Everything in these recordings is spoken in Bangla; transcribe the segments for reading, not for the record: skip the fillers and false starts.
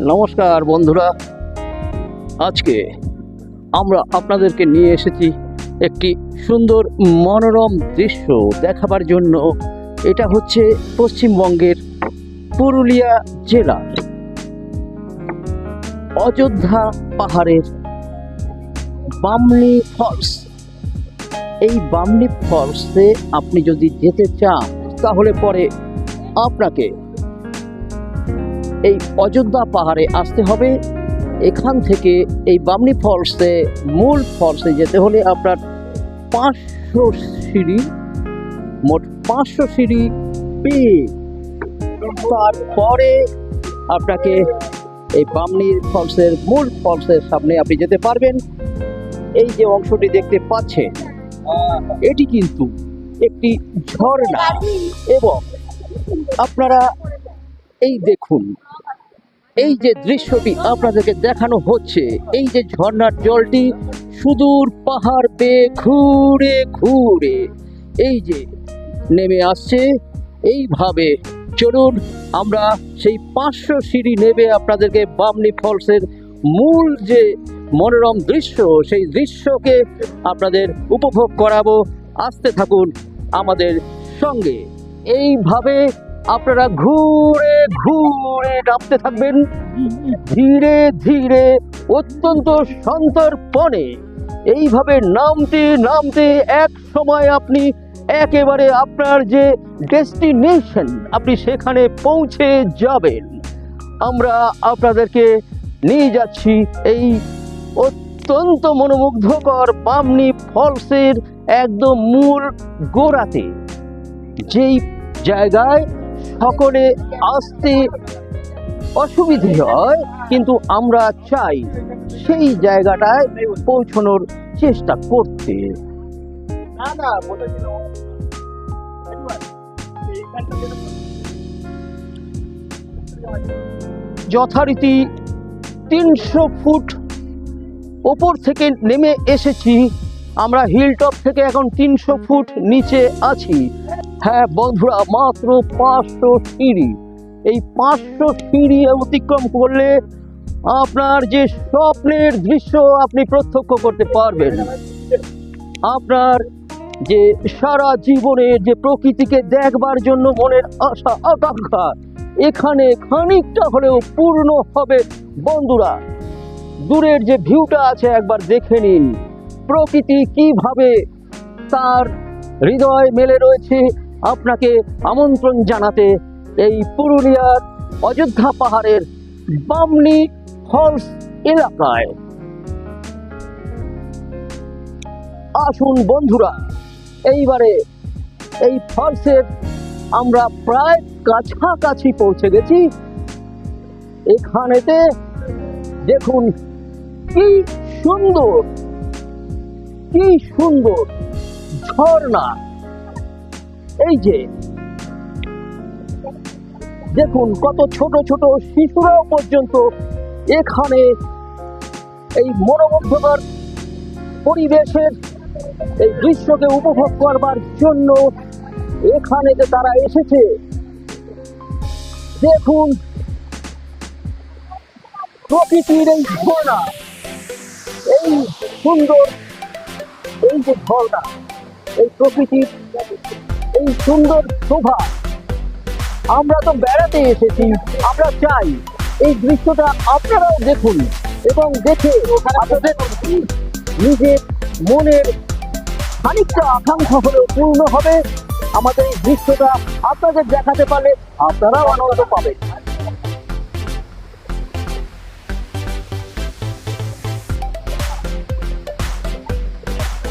নমস্কার বন্ধুরা, আজকে আমরা আপনাদেরকে নিয়ে এসেছি একটি সুন্দর মনোরম দৃশ্য দেখাবার জন্য। এটা হচ্ছে পশ্চিমবঙ্গের পুরুলিয়া জেলার অযোধ্যা পাহাড়ের বামনি ফলস। এই বামনি ফলসে আপনি যদি যেতে চান তাহলে পরে আপনাকে এই অযোধ্যা পাহাড়ে আসতে হবে। এখান থেকে এই বামনি ফলসে মূল ফলসে যেতে হলে আপনার 500 সিঁড়ি, মোট 500 সিঁড়ি পেয়ে তারপরে আপনাকে এই বামনি ফলসের মূল ফলসের সামনে আপনি যেতে পারবেন। এই যে অংশটি দেখতে পাচ্ছেন, এটি কিন্তু একটি ঝর্ণা এবং আপনারা এই দেখুন, এই যে দৃশ্যটি আপনাদেরকে দেখানো হচ্ছে, এই যে ঝর্ণার জলটি সুদূর পাহাড় বেয়ে ঘুরে ঘুরে এই যে নেমে আসছে। এইভাবে চলুন আমরা সেই 500 সিঁড়ি নেমে আপনাদেরকে বামনি ফলসের মূল যে মনোরম দৃশ্য, সেই দৃশ্যকে আপনাদের উপভোগ করাবো। আসতে থাকুন আমাদের সঙ্গে। এইভাবে আপনারা ঘুরে ঘুরে নামতে থাকবেন ধীরে ধীরে, অত্যন্ত সন্তর্পণে। এইভাবে নামতে নামতে এক সময় আপনি একেবারে আপনার যে ডেস্টিনেশন, আপনি সেখানে পৌঁছে যাবেন। আমরা আপনাদেরকে নিয়ে যাচ্ছি এই অত্যন্ত মনোমুগ্ধকর বামনি ফলসের একদম মূল গোড়াতে, যেই জায়গায় সকলে আসতে অসুবিধে হয়, কিন্তু আমরা চাই সেই জায়গাটায় পৌঁছানোর চেষ্টা করতে। যথারীতি 300 ফুট ওপর থেকে নেমে এসেছি আমরা। হিল টপ থেকে এখন 300 ফুট নিচে আছি। হ্যাঁ বন্ধুরা, মাত্র 500 সিঁড়ি। এই 500 সিঁড়ি অতিক্রম করলে আপনার যে স্বপ্নের দৃশ্য আপনি প্রত্যক্ষ করতে পারবেন। আপনার যে সারা জীবনের যে প্রকৃতিকে দেখবার জন্য মনের আশা আকাঙ্ক্ষা এখানে খানিকটা হলেও পূর্ণ হবে। বন্ধুরা, দূরের যে ভিউটা আছে একবার দেখে নিন, প্রকৃতি কিভাবে তার হৃদয় মেলে রয়েছে। আপনাকে আমন্ত্রণ জানাতে এই পুরুলিয়ার অযোধ্যা পাহাড়ের বামনি ফলস এলাকায় আসুন বন্ধুরা। এইবারে এই ফলসের আমরা প্রায় কাছাকাছি পৌঁছে গেছি। এখানেতে দেখুন কি সুন্দর, কি সুন্দর ঝর্ণা। এই যে দেখুন, কত ছোট ছোট শিশুরাও পর্যন্ত এখানে এই মনোমুগ্ধকর পরিবেশের এই দৃশ্যকে উপভোগ করবার জন্য এখানে যে তারা এসেছে। দেখুন প্রকৃতির এই ঝর্ণা, এই সুন্দর এই যে ঝর্ণা, এই প্রকৃতির এই সুন্দর শোভা। আমরা তো বেড়াতে এসেছি, আমরা চাই এই দৃশ্যটা আপনারাও দেখুন এবং দেখে আপনাদের নিজের মনের খানিকটা আকাঙ্ক্ষা হলেও পূর্ণ হবে। আমাদের এই দৃশ্যটা আপনাদের দেখাতে পারলে আপনারাও আনন্দ পাবেন।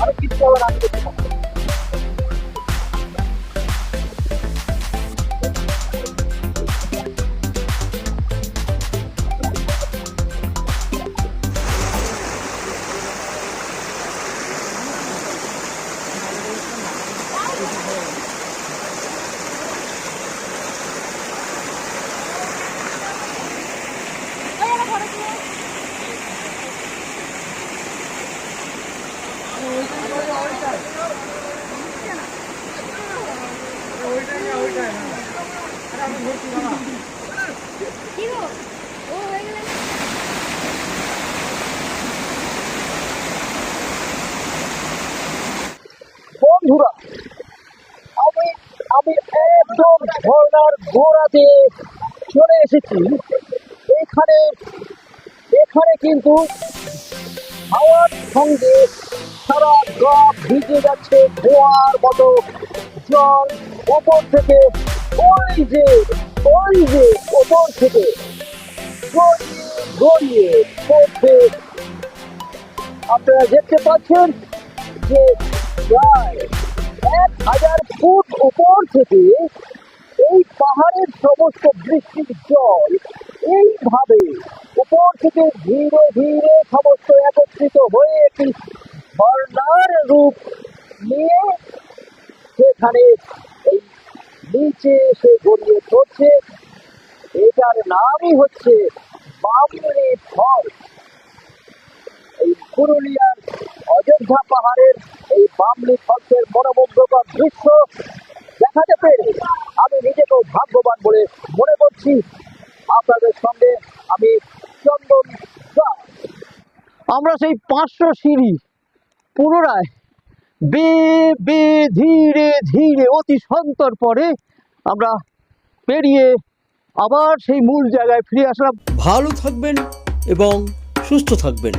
আরো কিছু গোড়াতে চলে এসেছি। এখানে এখানে কিন্তু হাওয়ার সঙ্গে সারা গা ভিজে যাচ্ছে ধোঁয়ার মতো জল ওপর থেকে, ওই যে ওপর থেকে গড়িয়ে গড়িয়ে পড়ছে। আপনারা দেখতে পাচ্ছেন যে প্রায় 1000 ফুট উপর থেকে এই পাহাড়ের সমস্ত বৃষ্টির জল এইভাবে উপর থেকে ধীরে ধীরে সমস্ত একত্রিত হয়ে একটি ঝর্ণার রূপ নিয়ে সেখানে এই নিচে এসে গড়িয়ে পড়ছে। এটার নামই হচ্ছে বামনি ফলস। এই পুরুলিয়ার অযোধ্যা পাহাড়ের এই বামনি ফলসের মনোমুগ্ধকর দৃশ্য দেখাতে পেরে আমি নিজেকেও ভাগ্যবান বলে মনে করছি। আপনাদের সঙ্গে আমি চন্দন দাস। আমরা সেই 500 সিঁড়ি পুনরায় ধীরে ধীরে অতি সন্তর পরে আমরা পেরিয়ে আবার সেই মূল জায়গায় ফিরে আসলাম। ভালো থাকবেন এবং সুস্থ থাকবেন।